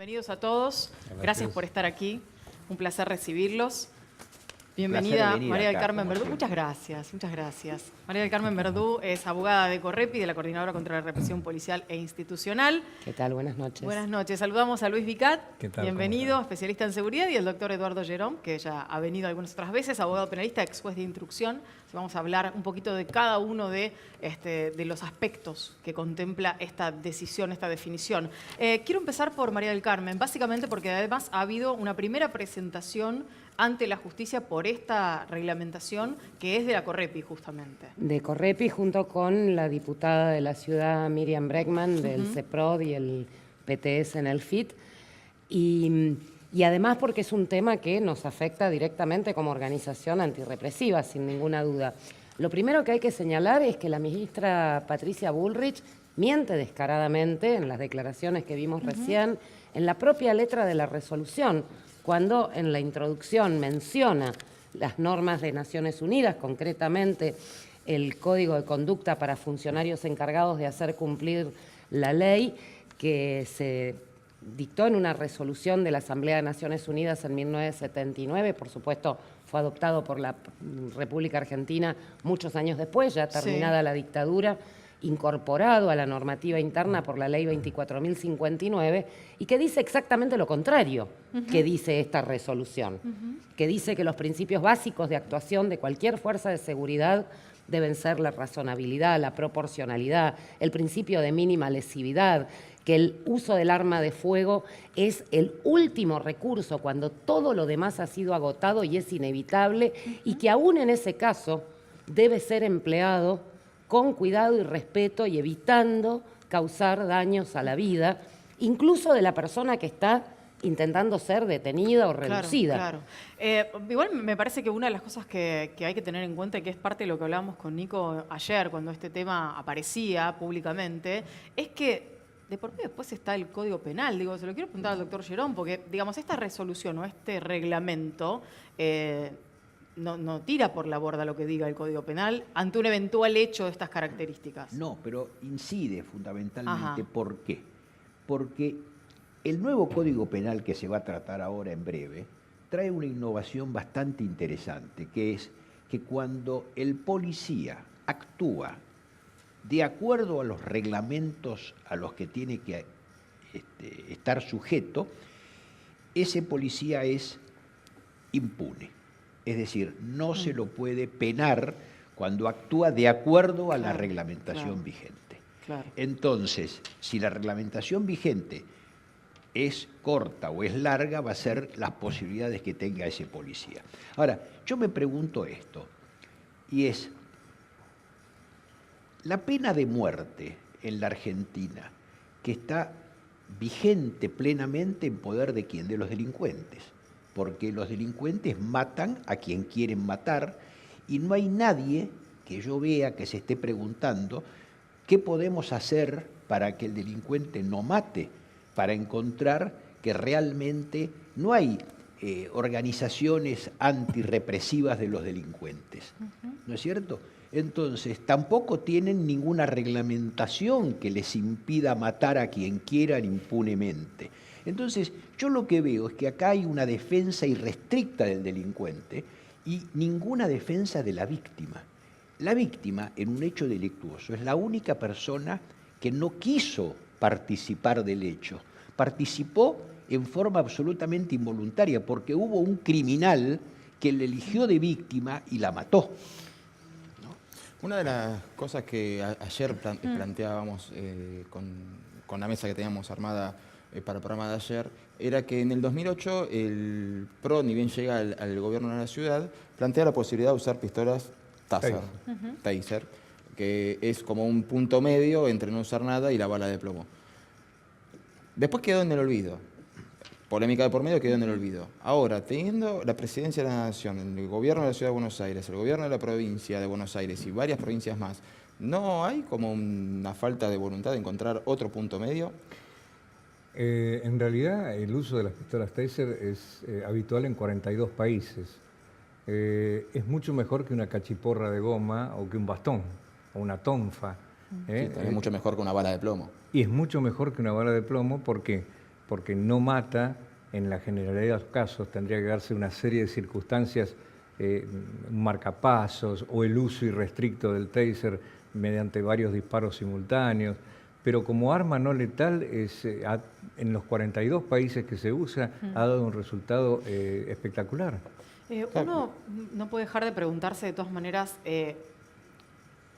Bienvenidos a todos. Gracias por estar aquí. Un placer recibirlos. Bienvenida María del acá, Carmen Verdú. Muchas gracias. María del Carmen Verdú es abogada de Correpi, de la Coordinadora contra la Represión Policial e Institucional. ¿Qué tal? Buenas noches. Buenas noches. Saludamos a Luis Vicat, ¿Qué tal? bienvenido, especialista en seguridad, y el doctor Eduardo Gerón, que ya ha venido algunas otras veces, abogado penalista, ex juez de instrucción. Vamos a hablar un poquito de cada uno de los aspectos que contempla esta decisión, esta definición. Quiero empezar por María del Carmen, básicamente porque además ha habido una primera presentación ante la justicia por esta reglamentación que es de la Correpi, justamente. De Correpi, junto con la diputada de la ciudad, Miriam Bregman, del CEPROD y el PTS en el FIT. Y además porque es un tema que nos afecta directamente como organización antirrepresiva, sin ninguna duda. Lo primero que hay que señalar es que la ministra Patricia Bullrich miente descaradamente en las declaraciones que vimos recién, en la propia letra de la resolución, cuando en la introducción menciona las normas de Naciones Unidas, concretamente el Código de Conducta para funcionarios encargados de hacer cumplir la ley, que se dictó en una resolución de la Asamblea de Naciones Unidas en 1979, por supuesto fue adoptado por la República Argentina muchos años después, ya terminada la dictadura, incorporado a la normativa interna por la ley 24.059 y que dice exactamente lo contrario que dice esta resolución, que dice que los principios básicos de actuación de cualquier fuerza de seguridad deben ser la razonabilidad, la proporcionalidad, el principio de mínima lesividad, que el uso del arma de fuego es el último recurso cuando todo lo demás ha sido agotado y es inevitable, y que aún en ese caso debe ser empleado con cuidado y respeto y evitando causar daños a la vida, incluso de la persona que está intentando ser detenida o reducida. Claro. Igual me parece que una de las cosas que hay que tener en cuenta, y que es parte de lo que hablábamos con Nico ayer cuando este tema aparecía públicamente, es que de por medio después está el Código Penal. Digo, se lo quiero preguntar al doctor Gerón, porque digamos, esta resolución o este reglamento no tira por la borda lo que diga el Código Penal ante un eventual hecho de estas características. No, pero incide fundamentalmente. ¿Por qué? Porque el nuevo Código Penal que se va a tratar ahora en breve trae una innovación bastante interesante, que es que cuando el policía actúa de acuerdo a los reglamentos a los que tiene que estar sujeto, ese policía es impune. Es decir, no se lo puede penar cuando actúa de acuerdo a la reglamentación vigente. Entonces, si la reglamentación vigente es corta o es larga, va a ser las posibilidades que tenga ese policía. Ahora, yo me pregunto esto, y es, la pena de muerte en la Argentina, que está vigente plenamente en poder de ¿quién? De los delincuentes. Porque los delincuentes matan a quien quieren matar y no hay nadie que yo vea que se esté preguntando qué podemos hacer para que el delincuente no mate, para encontrar que realmente no hay organizaciones antirrepresivas de los delincuentes. ¿No es cierto? Entonces, tampoco tienen ninguna reglamentación que les impida matar a quien quieran impunemente. Entonces, yo lo que veo es que acá hay una defensa irrestricta del delincuente y ninguna defensa de la víctima. La víctima, en un hecho delictuoso, es la única persona que no quiso participar del hecho. Participó en forma absolutamente involuntaria porque hubo un criminal que le eligió de víctima y la mató. Una de las cosas que ayer planteábamos con la mesa que teníamos armada para el programa de ayer, era que en el 2008 el PRO, ni bien llega al gobierno de la ciudad, plantea la posibilidad de usar pistolas taser, que es como un punto medio entre no usar nada y la bala de plomo. Después quedó en el olvido. Polémica de por medio, quedó en el olvido. Ahora, teniendo la presidencia de la Nación, el gobierno de la Ciudad de Buenos Aires, el gobierno de la provincia de Buenos Aires y varias provincias más, ¿no hay como una falta de voluntad de encontrar otro punto medio? En realidad, el uso de las pistolas taser es habitual en 42 países. Es mucho mejor que una cachiporra de goma o que un bastón o una tonfa. Sí, es mucho mejor que una bala de plomo. Y es mucho mejor que una bala de plomo porque porque no mata en la generalidad de los casos, tendría que darse una serie de circunstancias, marcapasos o el uso irrestricto del taser mediante varios disparos simultáneos, pero como arma no letal en los 42 países que se usa ha dado un resultado espectacular. Uno no puede dejar de preguntarse de todas maneras,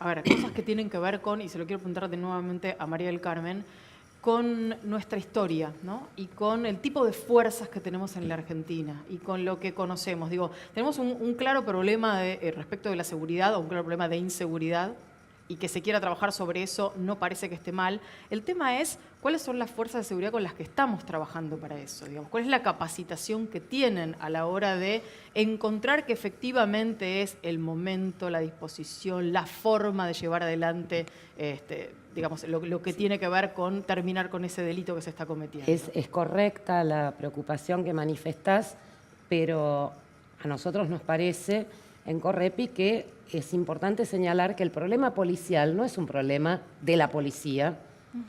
a ver, cosas que tienen que ver con, y se lo quiero preguntar de nuevamente a María del Carmen, con nuestra historia, ¿no? Y con el tipo de fuerzas que tenemos en la Argentina y con lo que conocemos. Digo, tenemos un claro problema respecto de la seguridad o un claro problema de inseguridad, y que se quiera trabajar sobre eso no parece que esté mal. El tema es cuáles son las fuerzas de seguridad con las que estamos trabajando para eso, digamos, cuál es la capacitación que tienen a la hora de encontrar que efectivamente es el momento, la disposición, la forma de llevar adelante digamos, lo que tiene que ver con terminar con ese delito que se está cometiendo. Es correcta la preocupación que manifestás, pero a nosotros nos parece en Correpi que es importante señalar que el problema policial no es un problema de la policía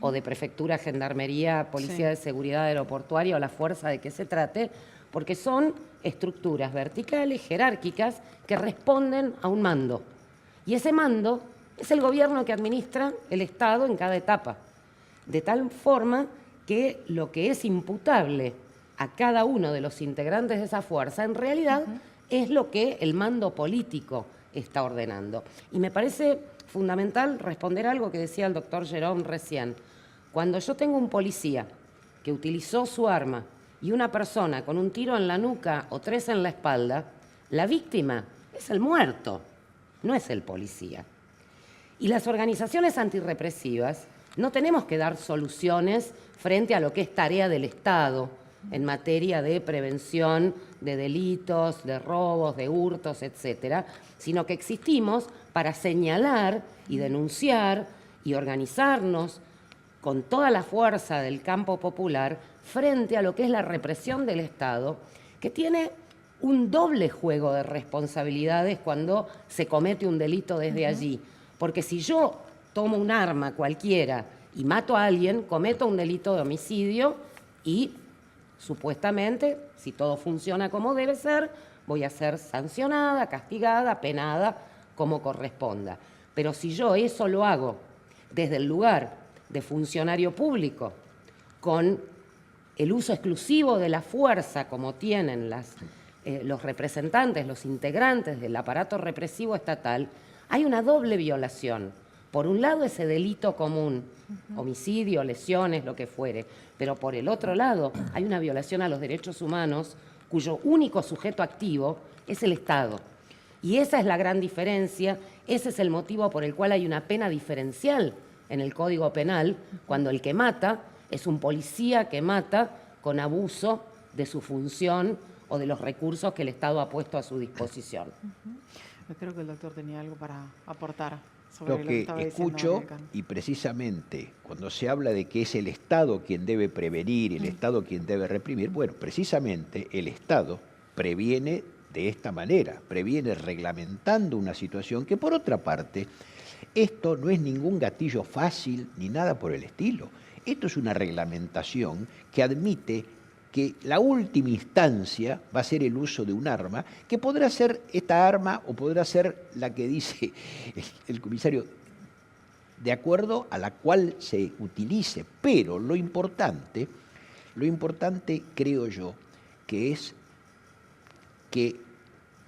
o de prefectura, gendarmería, policía de seguridad aeroportuaria o la fuerza de que se trate, porque son estructuras verticales, jerárquicas, que responden a un mando. Y ese mando es el gobierno que administra el Estado en cada etapa, de tal forma que lo que es imputable a cada uno de los integrantes de esa fuerza, en realidad es lo que el mando político está ordenando. Y me parece fundamental responder algo que decía el doctor Jerome recién. Cuando yo tengo un policía que utilizó su arma y una persona con un tiro en la nuca o 3 en la espalda, la víctima es el muerto, no es el policía. Y las organizaciones antirrepresivas no tenemos que dar soluciones frente a lo que es tarea del Estado en materia de prevención de delitos, de robos, de hurtos, etcétera, sino que existimos para señalar y denunciar y organizarnos con toda la fuerza del campo popular frente a lo que es la represión del Estado, que tiene un doble juego de responsabilidades cuando se comete un delito desde allí. Porque si yo tomo un arma cualquiera y mato a alguien, cometo un delito de homicidio y supuestamente, si todo funciona como debe ser, voy a ser sancionada, castigada, penada, como corresponda. Pero si yo eso lo hago desde el lugar de funcionario público, con el uso exclusivo de la fuerza como tienen los representantes, los integrantes del aparato represivo estatal, hay una doble violación. Por un lado, ese delito común, homicidio, lesiones, lo que fuere, pero por el otro lado hay una violación a los derechos humanos cuyo único sujeto activo es el Estado. Y esa es la gran diferencia, ese es el motivo por el cual hay una pena diferencial en el Código Penal, cuando el que mata es un policía que mata con abuso de su función o de los recursos que el Estado ha puesto a su disposición. Creo que el doctor tenía algo para aportar. Lo que escucho, y precisamente cuando se habla de que es el Estado quien debe prevenir, el Estado quien debe reprimir, bueno, precisamente el Estado previene de esta manera, previene reglamentando una situación que, por otra parte, esto no es ningún gatillo fácil ni nada por el estilo. Esto es una reglamentación que admite que la última instancia va a ser el uso de un arma, que podrá ser esta arma o podrá ser la que dice el comisario, de acuerdo a la cual se utilice. Pero lo importante creo yo, que es que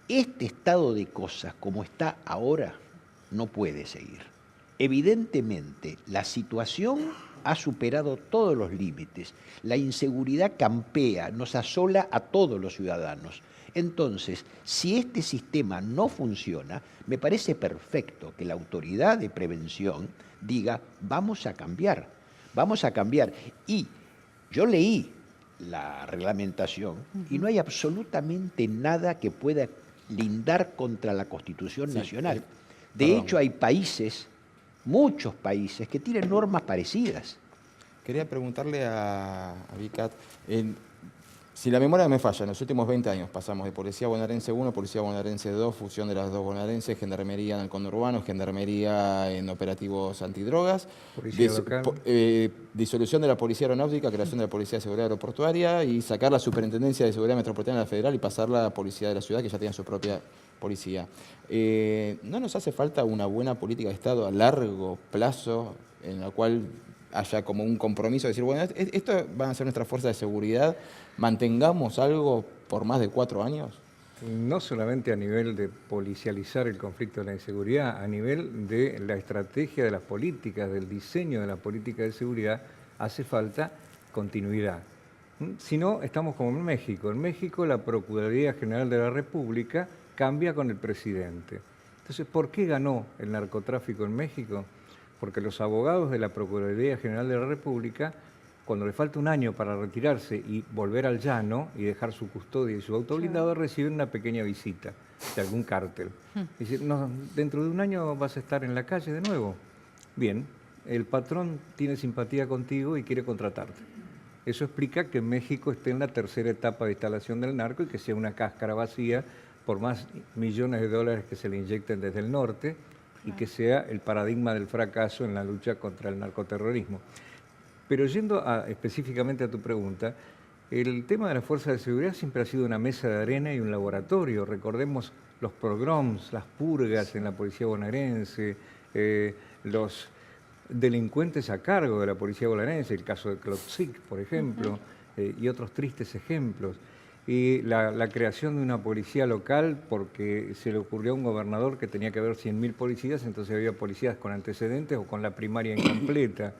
este estado de cosas como está ahora no puede seguir. Evidentemente, la situación ha superado todos los límites. La inseguridad campea, nos asola a todos los ciudadanos. Entonces, si este sistema no funciona, me parece perfecto que la autoridad de prevención diga, vamos a cambiar. Y yo leí la reglamentación y no hay absolutamente nada que pueda lindar contra la Constitución Nacional. De hecho, hay países, muchos países, que tienen normas parecidas. Quería preguntarle a Vicat, Si la memoria me falla, en los últimos 20 años pasamos de Policía Bonaerense 1, Policía Bonaerense 2, fusión de las dos bonaerenses, Gendarmería en el conurbano, Gendarmería en operativos antidrogas, Policía local. disolución de la Policía Aeronáutica, creación de la Policía de Seguridad Aeroportuaria y sacar la Superintendencia de Seguridad Metropolitana de la Federal y pasarla a la Policía de la Ciudad, que ya tenía su propia policía. ¿No nos hace falta una buena política de Estado a largo plazo en la cual haya como un compromiso de decir, bueno, esto van a ser nuestras fuerzas de seguridad, mantengamos algo por más de 4 años? No solamente a nivel de policializar el conflicto de la inseguridad, a nivel de la estrategia de las políticas, del diseño de la política de seguridad, hace falta continuidad. Si no, estamos como en México. En México la Procuraduría General de la República cambia con el presidente. Entonces, ¿por qué ganó el narcotráfico en México? Porque los abogados de la Procuraduría General de la República, cuando le falta un año para retirarse y volver al llano y dejar su custodia y su auto blindado, reciben una pequeña visita de algún cártel. Dicen, no, dentro de un año vas a estar en la calle de nuevo. Bien, el patrón tiene simpatía contigo y quiere contratarte. Eso explica que México esté en la tercera etapa de instalación del narco y que sea una cáscara vacía por más millones de dólares que se le inyecten desde el norte, y que sea el paradigma del fracaso en la lucha contra el narcoterrorismo. Pero yendo específicamente a tu pregunta, el tema de las fuerzas de seguridad siempre ha sido una mesa de arena y un laboratorio. Recordemos los pogroms, las purgas en la policía bonaerense, los delincuentes a cargo de la policía bonaerense, el caso de Klotzik, por ejemplo, y otros tristes ejemplos. Y la creación de una policía local porque se le ocurrió a un gobernador que tenía que haber 100.000 policías, entonces había policías con antecedentes o con la primaria incompleta.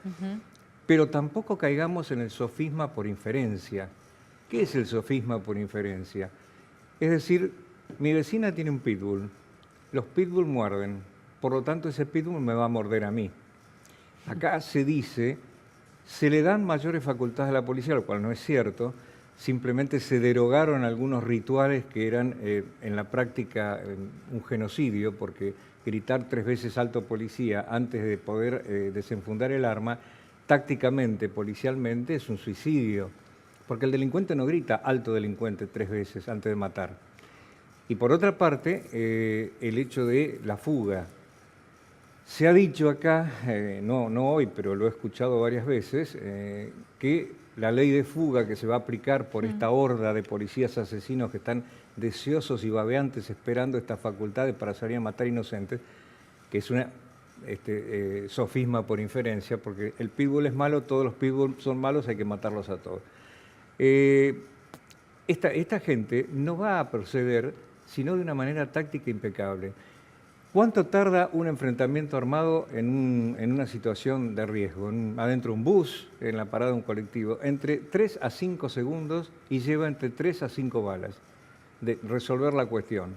Pero tampoco caigamos en el sofisma por inferencia. ¿Qué es el sofisma por inferencia? Es decir, mi vecina tiene un pitbull, los pitbull muerden, por lo tanto ese pitbull me va a morder a mí. Acá se dice, se le dan mayores facultades a la policía, lo cual no es cierto. Simplemente se derogaron algunos rituales que eran en la práctica un genocidio, porque gritar 3 veces alto policía antes de poder desenfundar el arma, tácticamente, policialmente, es un suicidio, porque el delincuente no grita alto delincuente 3 veces antes de matar. Y por otra parte, el hecho de la fuga. Se ha dicho acá, no hoy, pero lo he escuchado varias veces, que la ley de fuga que se va a aplicar por esta horda de policías asesinos que están deseosos y babeantes esperando estas facultades para salir a matar inocentes, que es una sofisma por inferencia, porque el pitbull es malo, todos los pitbull son malos, hay que matarlos a todos. Esta gente no va a proceder sino de una manera táctica impecable. ¿Cuánto tarda un enfrentamiento armado en una situación de riesgo? Adentro de un bus, en la parada de un colectivo. Entre 3 a 5 segundos y lleva entre 3 a 5 balas de resolver la cuestión.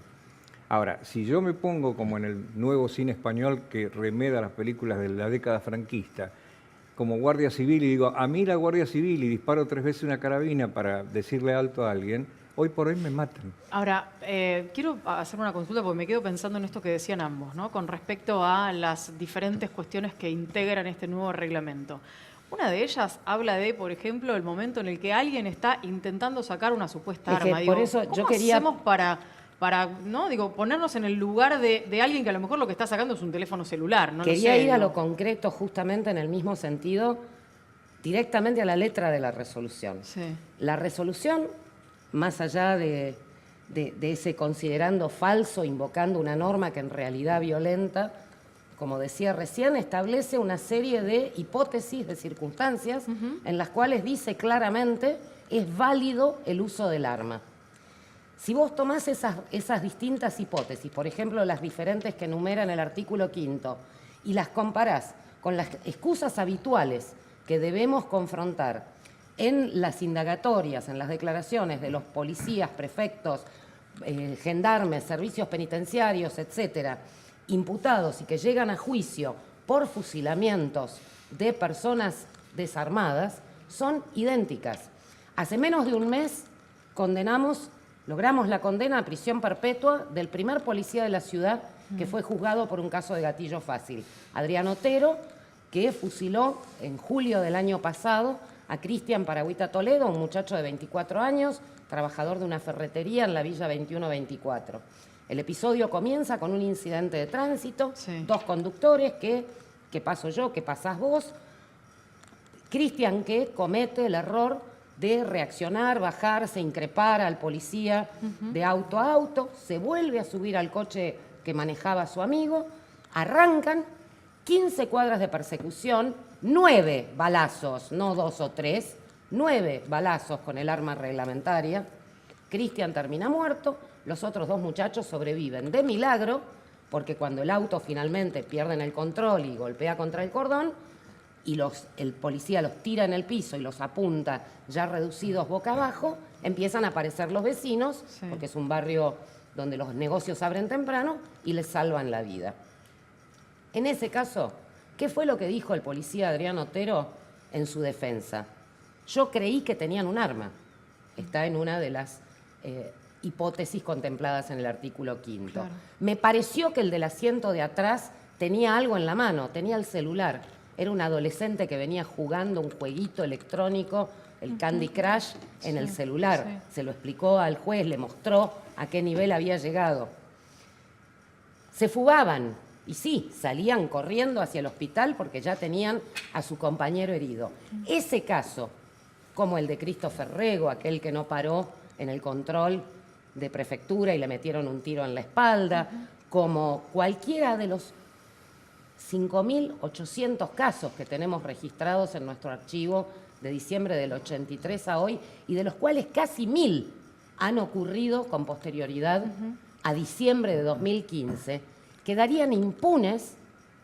Ahora, si yo me pongo como en el nuevo cine español que remeda las películas de la década franquista, como guardia civil y digo, a mí la guardia civil y disparo 3 veces una carabina para decirle alto a alguien, hoy por hoy me matan. Ahora, quiero hacer una consulta porque me quedo pensando en esto que decían ambos, ¿no? Con respecto a las diferentes cuestiones que integran este nuevo reglamento. Una de ellas habla de, por ejemplo, el momento en el que alguien está intentando sacar una supuesta arma. Por eso ¿cómo yo quería... hacemos para ¿no? Digo, ponernos en el lugar de alguien que a lo mejor lo que está sacando es un teléfono celular? No Quería lo sé, ir a lo concreto justamente en el mismo sentido, directamente a la letra de la resolución. Sí. La resolución, más allá de ese considerando falso, invocando una norma que en realidad violenta, como decía recién, establece una serie de hipótesis, de circunstancias, en las cuales dice claramente es válido el uso del arma. Si vos tomás esas distintas hipótesis, por ejemplo, las diferentes que enumera en el artículo 5, y las comparás con las excusas habituales que debemos confrontar en las indagatorias, en las declaraciones de los policías, prefectos, gendarmes, servicios penitenciarios, etcétera, imputados y que llegan a juicio por fusilamientos de personas desarmadas, son idénticas. Hace menos de un mes logramos la condena a prisión perpetua del primer policía de la ciudad que fue juzgado por un caso de gatillo fácil, Adrián Otero, que fusiló en julio del año pasado a Cristian Paragüita Toledo, un muchacho de 24 años, trabajador de una ferretería en la Villa 2124. El episodio comienza con un incidente de tránsito, Sí. dos conductores, ¿qué paso yo, qué pasás vos? Cristian que comete el error de reaccionar, bajarse, increpar al policía de auto a auto, se vuelve a subir al coche que manejaba su amigo, arrancan 15 cuadras de persecución, 9 balazos, no 2 o 3, 9 balazos con el arma reglamentaria. Cristian termina muerto, los otros dos muchachos sobreviven de milagro, porque cuando el auto finalmente pierden el control y golpea contra el cordón, y el policía los tira en el piso y los apunta ya reducidos boca abajo, empiezan a aparecer los vecinos, Sí. porque es un barrio donde los negocios abren temprano, y les salvan la vida. En ese caso, ¿qué fue lo que dijo el policía Adrián Otero en su defensa? Yo creí que tenían un arma. Está en una de las hipótesis contempladas en el artículo 5º. Claro. Me pareció que el del asiento de atrás tenía algo en la mano, tenía el celular. Era un adolescente que venía jugando un jueguito electrónico, el Candy Crush, en el Sí, celular. sí. Se lo explicó al juez, le mostró a qué nivel había llegado. Se fugaban y sí, salían corriendo hacia el hospital porque ya tenían a su compañero herido. Ese caso, como el de Christopher Rego, aquel que no paró en el control de prefectura y le metieron un tiro en la espalda, como cualquiera de los 5.800 casos que tenemos registrados en nuestro archivo de diciembre del 83 a hoy, y de los cuales casi 1.000 han ocurrido con posterioridad a diciembre de 2015, quedarían impunes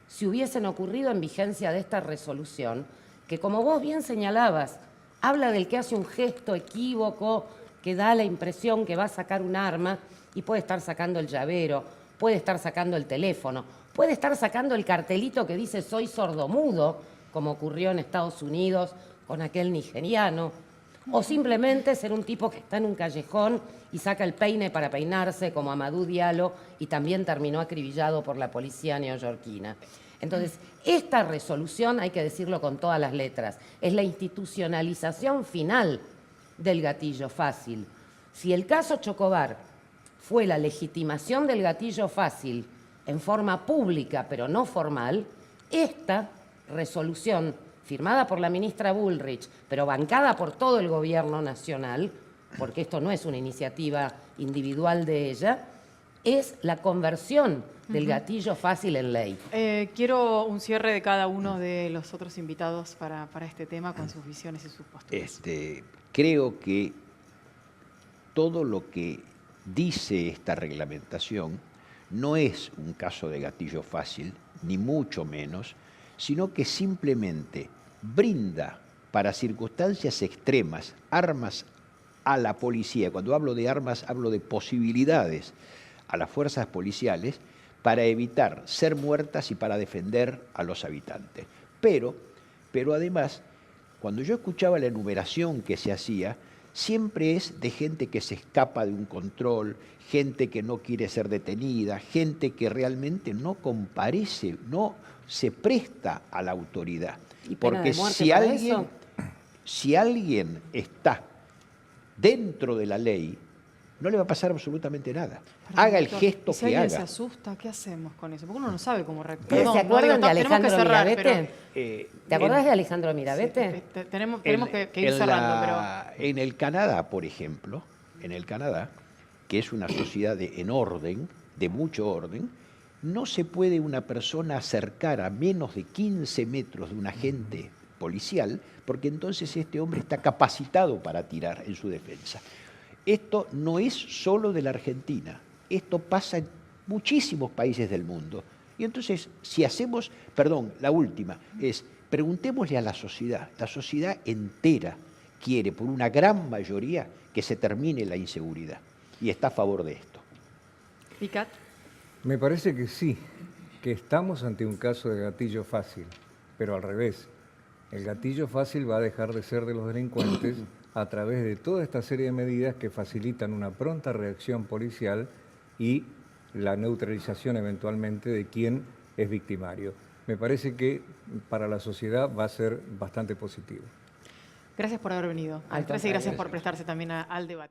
si hubiesen ocurrido en vigencia de esta resolución, que como vos bien señalabas, habla del que hace un gesto equívoco, que da la impresión que va a sacar un arma y puede estar sacando el llavero, puede estar sacando el teléfono, puede estar sacando el cartelito que dice soy sordomudo, como ocurrió en Estados Unidos con aquel nigeriano, o simplemente ser un tipo que está en un callejón y saca el peine para peinarse, como Amadou Diallo, y también terminó acribillado por la policía neoyorquina. Entonces, esta resolución, hay que decirlo con todas las letras, es la institucionalización final del gatillo fácil. Si el caso Chocobar fue la legitimación del gatillo fácil en forma pública, pero no formal, esta resolución, firmada por la ministra Bullrich, pero bancada por todo el gobierno nacional, porque esto no es una iniciativa individual de ella, es la conversión del gatillo fácil en ley. Quiero un cierre de cada uno de los otros invitados para este tema con sus visiones y sus posturas. Creo que todo lo que dice esta reglamentación no es un caso de gatillo fácil, ni mucho menos, sino que simplemente brinda para circunstancias extremas armas a la policía. Cuando hablo de armas, hablo de posibilidades a las fuerzas policiales para evitar ser muertas y para defender a los habitantes. Pero además, cuando yo escuchaba la enumeración que se hacía, siempre es de gente que se escapa de un control, gente que no quiere ser detenida, gente que realmente no comparece, no se presta a la autoridad. ¿Y pena Porque de muerte para eso? si alguien está dentro de la ley, no le va a pasar absolutamente nada. Haga el Doctor, gesto ¿y si que alguien se haga. asusta, ¿qué hacemos con eso? Porque uno no sabe cómo reaccionar. ¿Ustedes se acuerdan de Alejandro Miravete? ¿Te acordás de Alejandro Miravete? Tenemos que ir cerrando, En el Canadá, por ejemplo, en el Canadá, que es una sociedad en orden, de mucho orden, no se puede una persona acercar a menos de 15 metros de un agente policial, porque entonces este hombre está capacitado para tirar en su defensa. Esto no es solo de la Argentina, esto pasa en muchísimos países del mundo. Y entonces, si hacemos, la última, es preguntémosle a la sociedad entera quiere, por una gran mayoría, que se termine la inseguridad y está a favor de esto. Picat. Me parece que sí, que estamos ante un caso de gatillo fácil, pero al revés. El gatillo fácil va a dejar de ser de los delincuentes a través de toda esta serie de medidas que facilitan una pronta reacción policial y la neutralización eventualmente de quien es victimario. Me parece que para la sociedad va a ser bastante positivo. Gracias por haber venido. Al Y gracias por contrario. prestarse también al debate.